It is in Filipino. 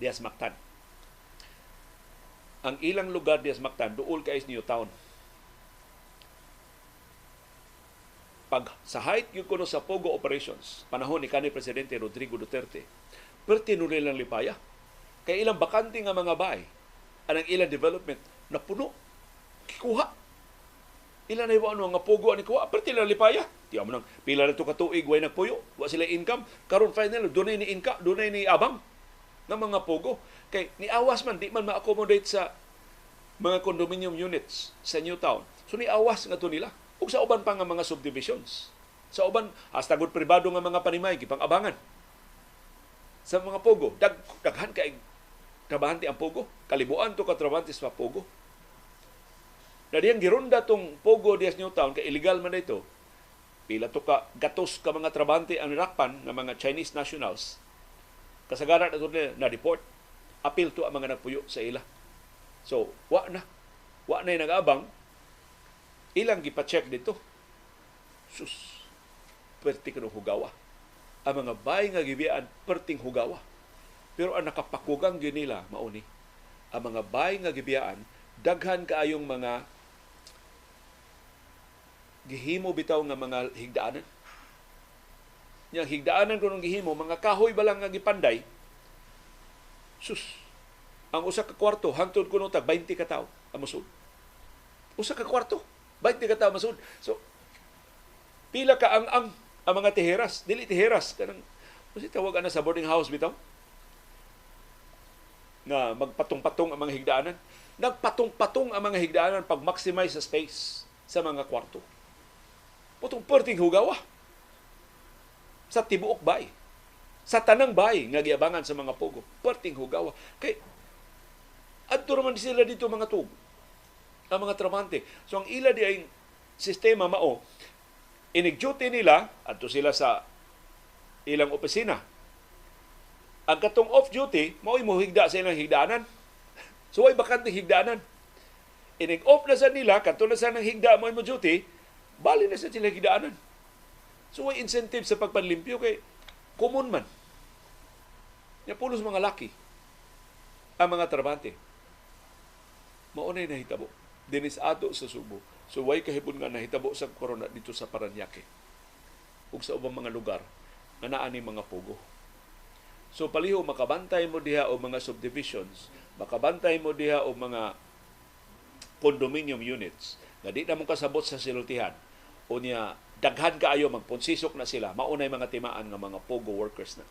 dias Mactan. Ang ilang lugar dias Mactan duol kay New Town. Pag sa height yung kuno sa Pogo operations, panahon ni kanhi Presidente Rodrigo Duterte, perti nun nilang lipaya. Kay ilang bakante nga mga bahay, anang ilang development, napuno, kikuha. Ilan na iwan nga Pogo ani kuha, perti nilang lipaya. Tiyan mo nang pila na ito katuig, way nagpuyo, wa sila income. Karon final, dunay ni income, dunay ni abang ng mga Pogo. Kay ni awas man, di man ma-accommodate sa mga condominium units sa New Town. So ni awas nga to nila. Ug sa uban pa nga mga subdivisions. Sa uban, hasta gud pribado nga mga panimay, gipang-abangan. Sa mga Pogo, daghan kay trabahante ang Pogo. Kalibuan to ka trabahante sa Pogo. Na diyang gironda tong Pogo dias New Town, kay illegal man ito. Pila to ka gatos ka mga trabahante ang nirakpan ng mga Chinese nationals. Kasagaran ito na report. Appeal to ang mga nagpuyo sa ila. So, wa na yung nag-abang. Ilang gipa-check dito. Sus, perti ka hugawa. Ang mga bay nga gibiyaan, perting hugawa. Pero ang nakapakugang yun nila, mauni. Ang mga bay nga gibiyaan, daghan kaayong mga gihimo bitaw nga mga higdaanan. Yang higdaanan ko nung gihimo, mga kahoy ba lang nga gipanday, sus, ang usa ka kwarto, hangtod ko nung 20 ka tao, amusod. Usa ka kwarto, 20 ka tao, amusod. So, pila ka ang mga tiheras, dili tiheras, kanang, kasi tawagan na sa boarding house bitaw, na magpatong-patong ang mga higdaanan. Nagpatong-patong ang mga higdaanan pag maximize sa space sa mga kwarto. Putong perting hugawa. Sa tibuok bay. Sa tanang bay nga giabangan sa mga Pogo. Perting hugawa. Kay adto naman sila dito mga tug. Ang mga trabahante. So ang ila di ay sistema mao, inig-duty nila, adto sila sa ilang opisina. Ang katong off-duty, mao'y mohigda sa ilang higdaanan. So ay bakante higdaanan. Inig-off na sa nila, kanto na sa nang higda mo duty, bali na sa sila higdaanan. So ay incentive sa pagpanlimpyo kay common man. Nya pulos mga laki ang mga trabahante. Maunay nahitabo dinis ato sa Subo. So way kahipon nga nahitabo sa corona dito sa Parañaque ug sa ubang mga lugar nga naa ni mga Pogo. So paliho makabantay mo diha og mga subdivisions, makabantay mo diha og mga condominium units nga di na mo kasabot sa silutihan o niya daghan kaayo magponsisok na sila, maunay mga timaan nga mga Pogo workers na.